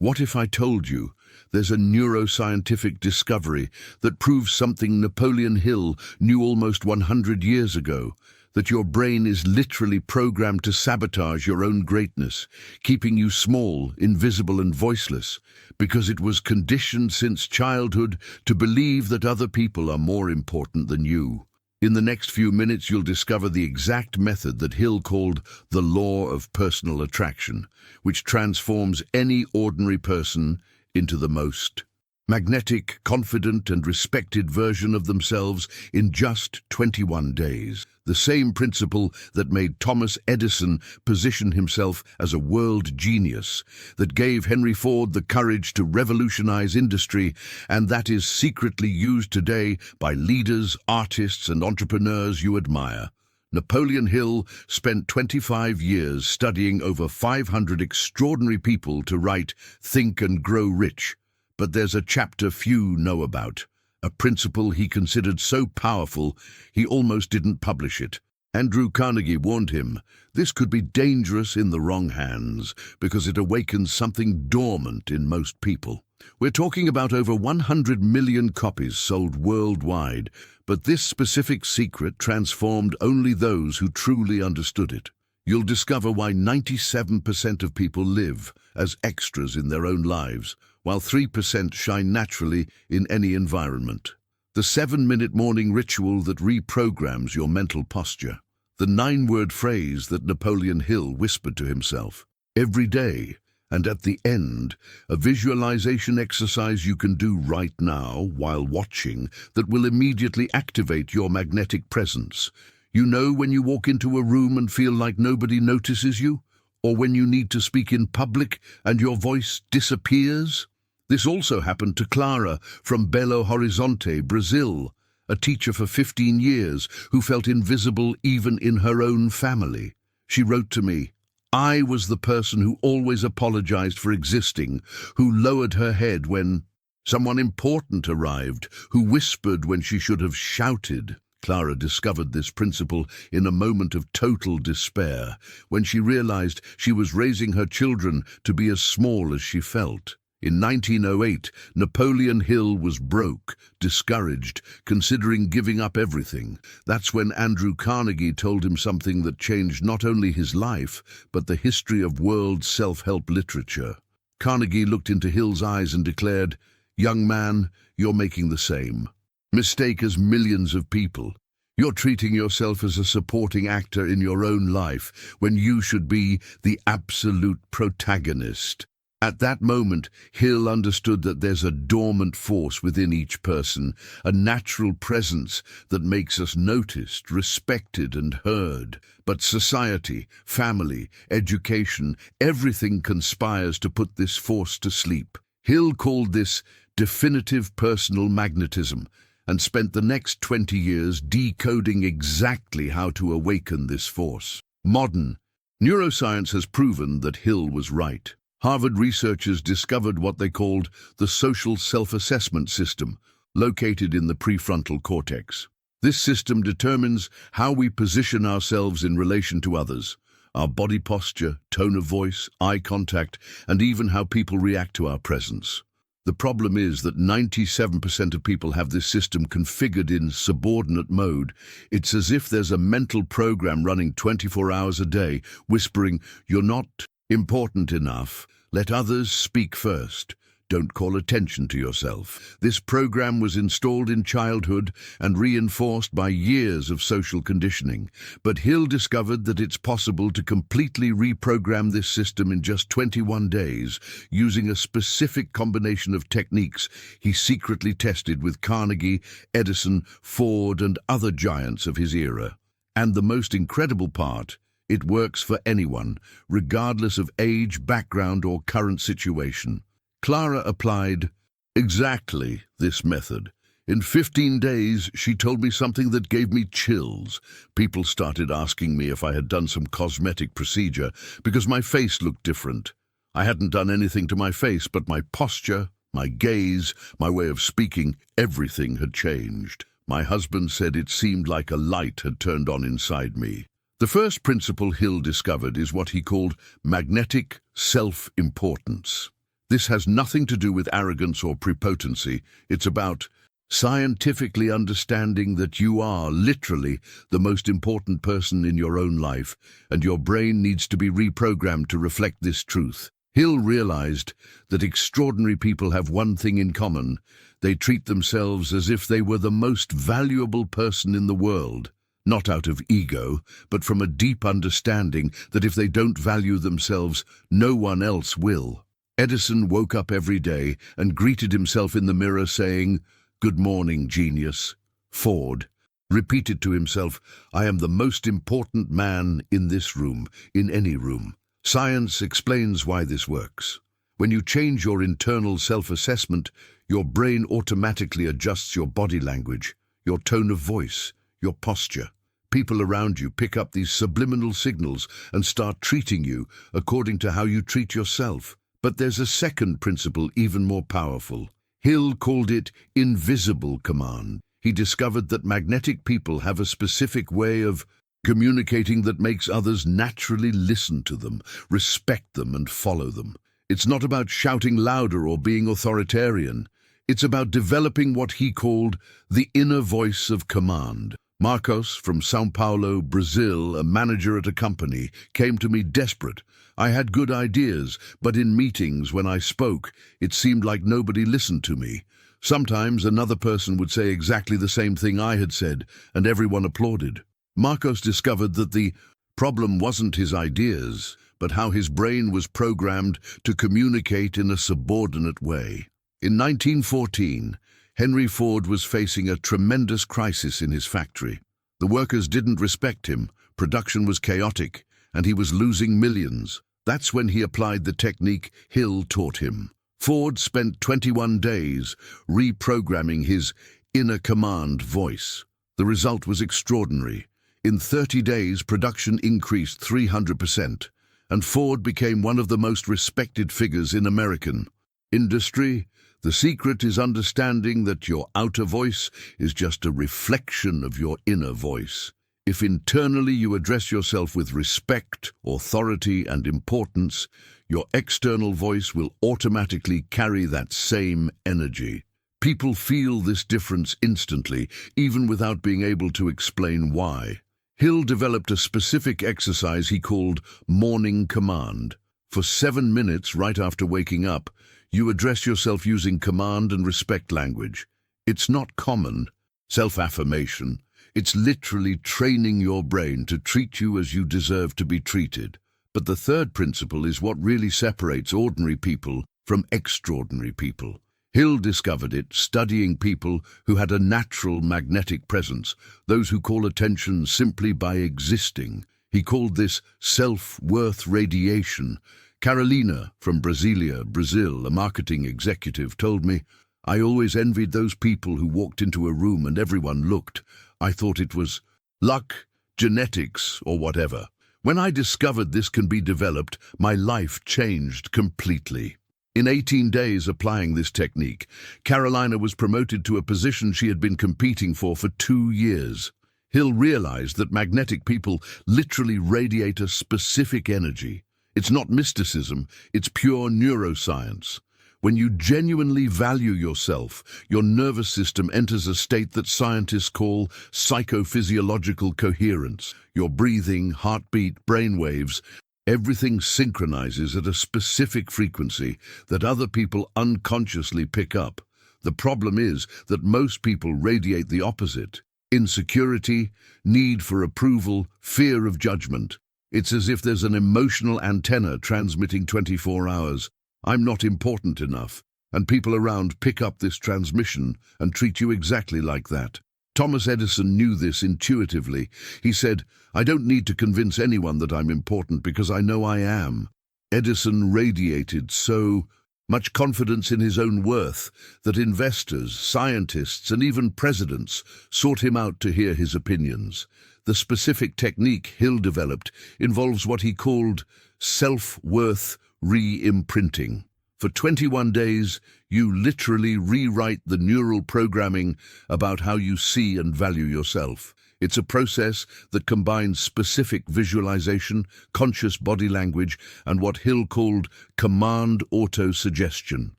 What if I told you there's a neuroscientific discovery that proves something Napoleon Hill knew almost 100 years ago, that your brain is literally programmed to sabotage your own greatness, keeping you small, invisible and voiceless, because it was conditioned since childhood to believe that other people are more important than you. In the next few minutes, you'll discover the exact method that Hill called the law of personal attraction, which transforms any ordinary person into the most magnetic, confident and respected version of themselves in just 21 days. The same principle that made Thomas Edison position himself as a world genius, that gave Henry Ford the courage to revolutionize industry, and that is secretly used today by leaders, artists and entrepreneurs you admire. Napoleon Hill spent 25 years studying over 500 extraordinary people to write Think and Grow Rich. But there's a chapter few know about, a principle he considered so powerful he almost didn't publish it. Andrew Carnegie warned him, this could be dangerous in the wrong hands because it awakens something dormant in most people. We're talking about over 100 million copies sold worldwide, but this specific secret transformed only those who truly understood it. You'll discover why 97% of people live as extras in their own lives, while 3% shine naturally in any environment. The 7-minute morning ritual that reprograms your mental posture. The 9-word phrase that Napoleon Hill whispered to himself every day, and at the end, a visualization exercise you can do right now while watching that will immediately activate your magnetic presence. You know when you walk into a room and feel like nobody notices you? Or when you need to speak in public and your voice disappears? This also happened to Clara from Belo Horizonte, Brazil, a teacher for 15 years who felt invisible even in her own family. She wrote to me, I was the person who always apologized for existing, who lowered her head when someone important arrived, who whispered when she should have shouted. Clara discovered this principle in a moment of total despair, when she realized she was raising her children to be as small as she felt. In 1908, Napoleon Hill was broke, discouraged, considering giving up everything. That's when Andrew Carnegie told him something that changed not only his life, but the history of world self-help literature. Carnegie looked into Hill's eyes and declared, young man, you're making the same mistake as millions of people. You're treating yourself as a supporting actor in your own life when you should be the absolute protagonist. At that moment, Hill understood that there's a dormant force within each person, a natural presence that makes us noticed, respected and heard. But society, family, education, everything conspires to put this force to sleep. Hill called this definitive personal magnetism, and spent the next 20 years decoding exactly how to awaken this force. Modern neuroscience has proven that Hill was right. Harvard researchers discovered what they called the social self-assessment system, located in the prefrontal cortex. This system determines how we position ourselves in relation to others, our body posture, tone of voice, eye contact, and even how people react to our presence. The problem is that 97% of people have this system configured in subordinate mode. It's as if there's a mental program running 24 hours a day, whispering, you're not important enough, let others speak first. Don't call attention to yourself. This program was installed in childhood and reinforced by years of social conditioning. But Hill discovered that it's possible to completely reprogram this system in just 21 days, using a specific combination of techniques he secretly tested with Carnegie, Edison, Ford, and other giants of his era. And the most incredible part, it works for anyone, regardless of age, background, or current situation. Clara applied exactly this method. In 15 days, she told me something that gave me chills. People started asking me if I had done some cosmetic procedure because my face looked different. I hadn't done anything to my face, but my posture, my gaze, my way of speaking, everything had changed. My husband said it seemed like a light had turned on inside me. The first principle Hill discovered is what he called magnetic self-importance. This has nothing to do with arrogance or prepotency. It's about scientifically understanding that you are literally the most important person in your own life, and your brain needs to be reprogrammed to reflect this truth. Hill realized that extraordinary people have one thing in common. They treat themselves as if they were the most valuable person in the world, not out of ego, but from a deep understanding that if they don't value themselves, no one else will. Edison woke up every day and greeted himself in the mirror saying, "Good morning, genius." Ford repeated to himself, "I am the most important man in this room, in any room." Science explains why this works. When you change your internal self-assessment, your brain automatically adjusts your body language, your tone of voice, your posture. People around you pick up these subliminal signals and start treating you according to how you treat yourself. But there's a second principle even more powerful. Hill called it invisible command. He discovered that magnetic people have a specific way of communicating that makes others naturally listen to them, respect them, and follow them. It's not about shouting louder or being authoritarian. It's about developing what he called the inner voice of command. Marcos from São Paulo, Brazil, a manager at a company, came to me desperate. I had good ideas, but in meetings when I spoke, it seemed like nobody listened to me. Sometimes another person would say exactly the same thing I had said, and everyone applauded. Marcos discovered that the problem wasn't his ideas, but how his brain was programmed to communicate in a subordinate way. In 1914, Henry Ford was facing a tremendous crisis in his factory. The workers didn't respect him, production was chaotic, and he was losing millions. That's when he applied the technique Hill taught him. Ford spent 21 days reprogramming his inner command voice. The result was extraordinary. In 30 days, production increased 300%, and Ford became one of the most respected figures in American industry. The secret is understanding that your outer voice is just a reflection of your inner voice. If internally you address yourself with respect, authority, and importance, your external voice will automatically carry that same energy. People feel this difference instantly, even without being able to explain why. Hill developed a specific exercise he called morning command. For 7 minutes right after waking up, you address yourself using command and respect language. It's not common self-affirmation. It's literally training your brain to treat you as you deserve to be treated. But the third principle is what really separates ordinary people from extraordinary people. Hill discovered it studying people who had a natural magnetic presence, those who call attention simply by existing. He called this self-worth radiation. Carolina from Brasilia, Brazil, a marketing executive, told me, "I always envied those people who walked into a room and everyone looked. I thought it was luck, genetics, or whatever. When I discovered this can be developed, my life changed completely." In 18 days applying this technique, Carolina was promoted to a position she had been competing for 2 years. Hill realized that magnetic people literally radiate a specific energy. It's not mysticism, it's pure neuroscience. When you genuinely value yourself, your nervous system enters a state that scientists call psychophysiological coherence. Your breathing, heartbeat, brainwaves, everything synchronizes at a specific frequency that other people unconsciously pick up. The problem is that most people radiate the opposite. Insecurity, need for approval, fear of judgment. It's as if there's an emotional antenna transmitting 24 hours. I'm not important enough. And people around pick up this transmission and treat you exactly like that. Thomas Edison knew this intuitively. He said, "I don't need to convince anyone that I'm important because I know I am." Edison radiated so much confidence in his own worth that investors, scientists, and even presidents sought him out to hear his opinions. The specific technique Hill developed involves what he called self-worth re-imprinting. For 21 days, you literally rewrite the neural programming about how you see and value yourself. It's a process that combines specific visualization, conscious body language, and what Hill called command auto-suggestion.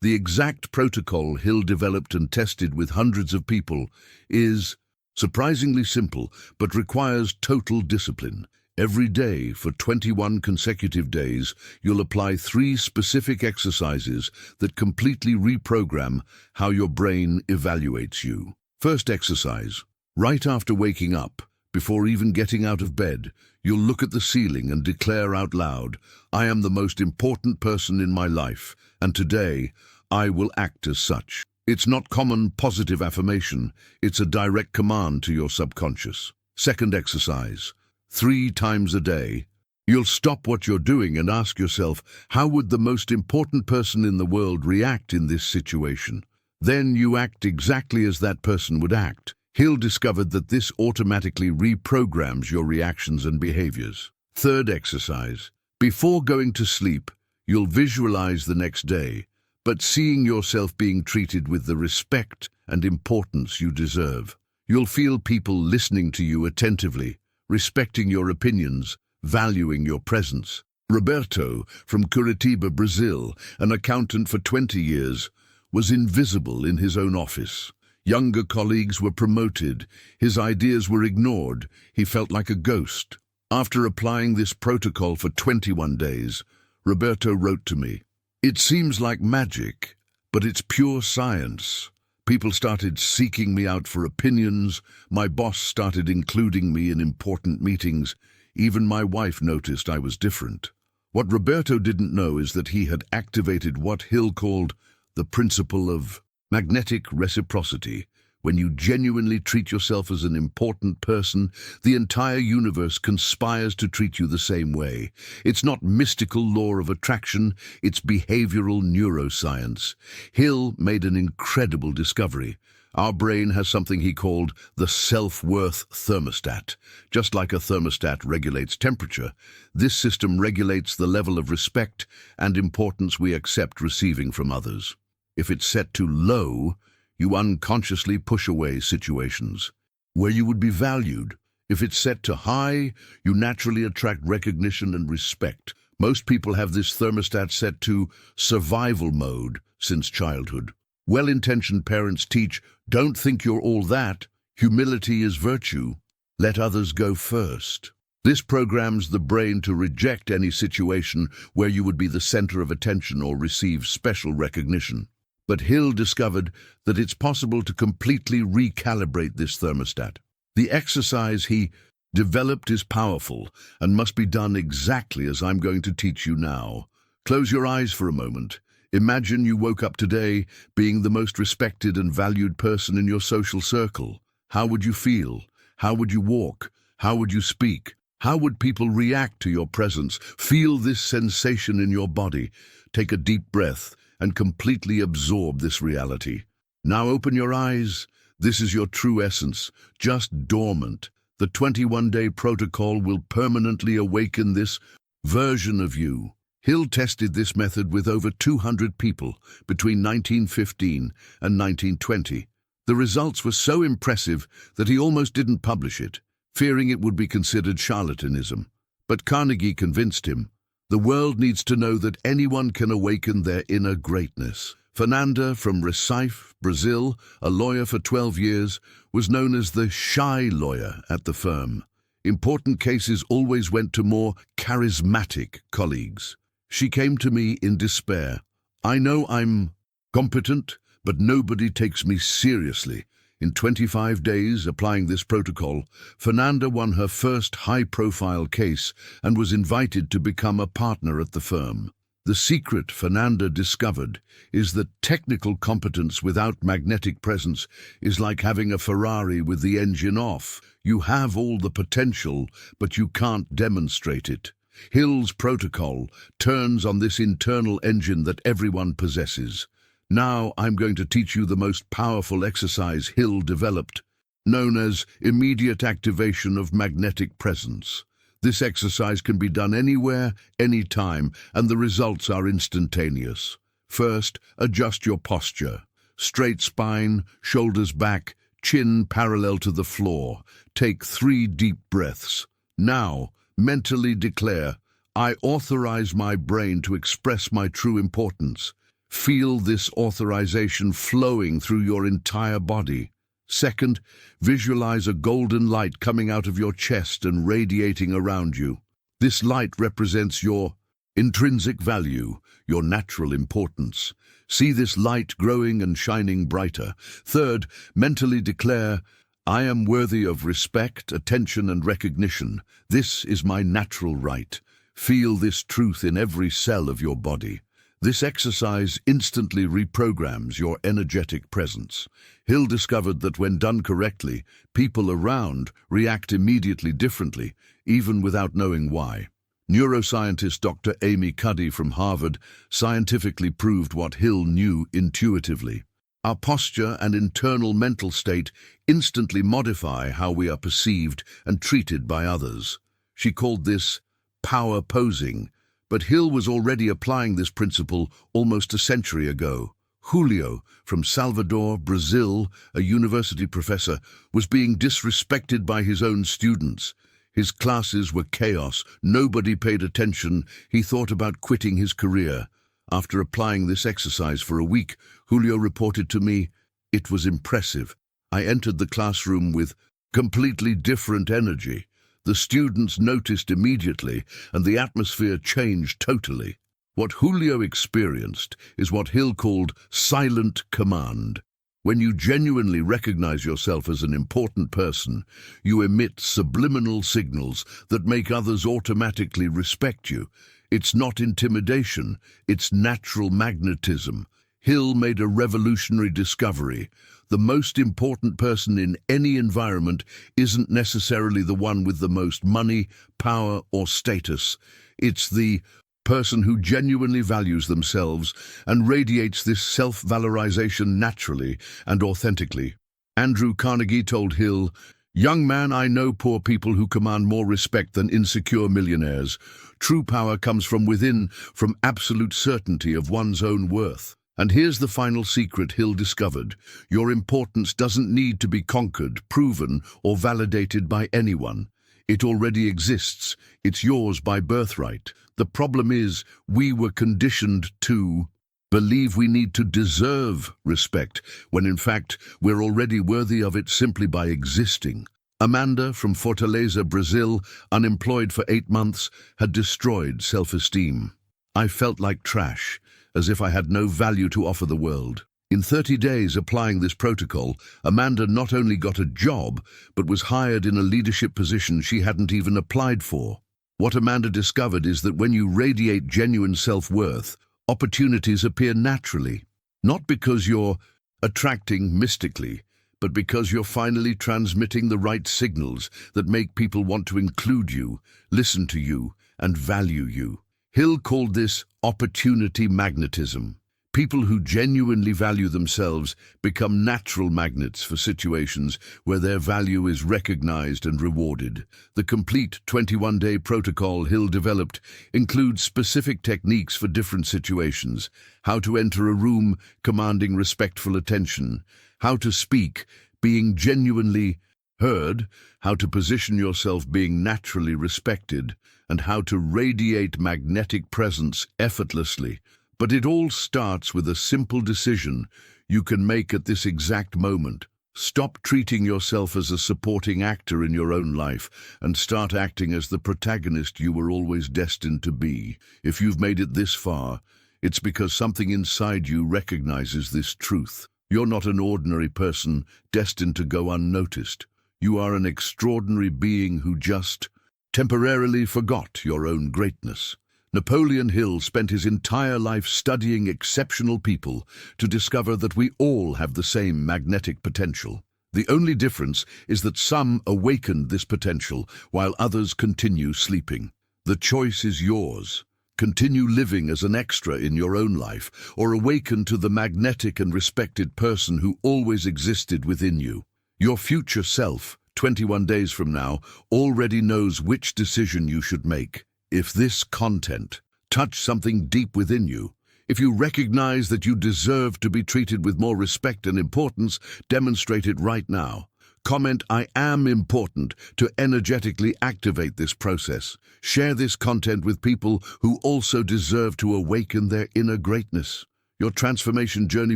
The exact protocol Hill developed and tested with hundreds of people is surprisingly simple, but requires total discipline. Every day for 21 consecutive days, you'll apply 3 specific exercises that completely reprogram how your brain evaluates you. First exercise. Right after waking up, before even getting out of bed, you'll look at the ceiling and declare out loud, "I am the most important person in my life, and today I will act as such." It's not common positive affirmation, it's a direct command to your subconscious. Second exercise. 3 times a day, you'll stop what you're doing and ask yourself, how would the most important person in the world react in this situation? Then you act exactly as that person would act. Hill discovered that this automatically reprograms your reactions and behaviors. Third exercise. Before going to sleep, you'll visualize the next day, but seeing yourself being treated with the respect and importance you deserve. You'll feel people listening to you attentively, respecting your opinions, valuing your presence. Roberto, from Curitiba, Brazil, an accountant for 20 years, was invisible in his own office. Younger colleagues were promoted, his ideas were ignored, he felt like a ghost. After applying this protocol for 21 days, Roberto wrote to me, "It seems like magic, but it's pure science. People started seeking me out for opinions, my boss started including me in important meetings, even my wife noticed I was different." What Roberto didn't know is that he had activated what Hill called the principle of magnetic reciprocity. When you genuinely treat yourself as an important person, the entire universe conspires to treat you the same way. It's not mystical law of attraction, it's behavioral neuroscience. Hill made an incredible discovery. Our brain has something he called the self-worth thermostat. Just like a thermostat regulates temperature, this system regulates the level of respect and importance we accept receiving from others. If it's set too low, you unconsciously push away situations where you would be valued. If it's set to high, you naturally attract recognition and respect. Most people have this thermostat set to survival mode since childhood. Well-intentioned parents teach, don't think you're all that. Humility is virtue. Let others go first. This programs the brain to reject any situation where you would be the center of attention or receive special recognition. But Hill discovered that it's possible to completely recalibrate this thermostat. The exercise he developed is powerful and must be done exactly as I'm going to teach you now. Close your eyes for a moment. Imagine you woke up today being the most respected and valued person in your social circle. How would you feel? How would you walk? How would you speak? How would people react to your presence? Feel this sensation in your body. Take a deep breath and completely absorb this reality. Now open your eyes. This is your true essence, just dormant. The 21-day protocol will permanently awaken this version of you. Hill tested this method with over 200 people between 1915 and 1920. The results were so impressive that he almost didn't publish it, fearing it would be considered charlatanism. But Carnegie convinced him. The world needs to know that anyone can awaken their inner greatness. Fernanda from Recife, Brazil, a lawyer for 12 years, was known as the shy lawyer at the firm. Important cases always went to more charismatic colleagues. She came to me in despair. "I know I'm competent, but nobody takes me seriously." In 25 days, applying this protocol, Fernanda won her first high-profile case and was invited to become a partner at the firm. The secret Fernanda discovered is that technical competence without magnetic presence is like having a Ferrari with the engine off. You have all the potential, but you can't demonstrate it. Hill's protocol turns on this internal engine that everyone possesses. Now I'm going to teach you the most powerful exercise Hill developed, known as immediate activation of magnetic presence. This exercise can be done anywhere, anytime, and the results are instantaneous. First, adjust your posture. Straight spine, shoulders back, chin parallel to the floor. Take 3 deep breaths. Now, mentally declare, I authorize my brain to express my true importance. Feel this authorization flowing through your entire body. Second, visualize a golden light coming out of your chest and radiating around you. This light represents your intrinsic value, your natural importance. See this light growing and shining brighter. Third, mentally declare, I am worthy of respect, attention, and recognition. This is my natural right. Feel this truth in every cell of your body. This exercise instantly reprograms your energetic presence. Hill discovered that when done correctly, people around react immediately differently, even without knowing why. Neuroscientist Dr. Amy Cuddy from Harvard scientifically proved what Hill knew intuitively. Our posture and internal mental state instantly modify how we are perceived and treated by others. She called this power posing, but Hill was already applying this principle almost a century ago. Julio, from Salvador, Brazil, a university professor, was being disrespected by his own students. His classes were chaos. Nobody paid attention. He thought about quitting his career. After applying this exercise for a week, Julio reported to me, it was impressive. I entered the classroom with completely different energy. The students noticed immediately, and the atmosphere changed totally. What Julio experienced is what Hill called silent command. When you genuinely recognize yourself as an important person, you emit subliminal signals that make others automatically respect you. It's not intimidation, it's natural magnetism. Hill made a revolutionary discovery. The most important person in any environment isn't necessarily the one with the most money, power, or status. It's the person who genuinely values themselves and radiates this self-valorization naturally and authentically. Andrew Carnegie told Hill, "Young man, I know poor people who command more respect than insecure millionaires. True power comes from within, from absolute certainty of one's own worth." And here's the final secret Hill discovered. Your importance doesn't need to be conquered, proven, or validated by anyone. It already exists. It's yours by birthright. The problem is, we were conditioned to believe we need to deserve respect, when in fact we're already worthy of it simply by existing. Amanda from Fortaleza, Brazil, unemployed for 8 months, had destroyed self-esteem. I felt like trash, as if I had no value to offer the world. In 30 days applying this protocol, Amanda not only got a job, but was hired in a leadership position she hadn't even applied for. What Amanda discovered is that when you radiate genuine self-worth, opportunities appear naturally. Not because you're attracting mystically, but because you're finally transmitting the right signals that make people want to include you, listen to you, and value you. Hill called this opportunity magnetism. People who genuinely value themselves become natural magnets for situations where their value is recognized and rewarded. The complete 21-day protocol Hill developed includes specific techniques for different situations: how to enter a room commanding respectful attention, how to speak being genuinely heard, how to position yourself being naturally respected, and how to radiate magnetic presence effortlessly. But it all starts with a simple decision you can make at this exact moment. Stop treating yourself as a supporting actor in your own life and start acting as the protagonist you were always destined to be. If you've made it this far, it's because something inside you recognizes this truth. You're not an ordinary person destined to go unnoticed. You are an extraordinary being who just temporarily forgot your own greatness. Napoleon Hill spent his entire life studying exceptional people to discover that we all have the same magnetic potential. The only difference is that some awakened this potential while others continue sleeping. The choice is yours. Continue living as an extra in your own life, or awaken to the magnetic and respected person who always existed within you. Your future self, 21 days from now, already knows which decision you should make. If this content touched something deep within you, If you recognize that you deserve to be treated with more respect and importance, demonstrate it right now. Comment "I am important" to energetically activate this process. Share this content with people who also deserve to awaken their inner greatness. Your transformation journey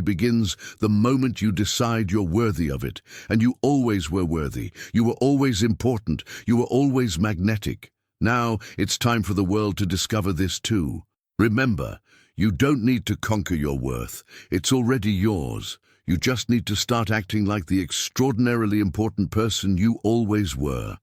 begins the moment you decide you're worthy of it. And you always were worthy. You were always important. You were always magnetic. Now it's time for the world to discover this too. Remember, you don't need to conquer your worth. It's already yours. You just need to start acting like the extraordinarily important person you always were.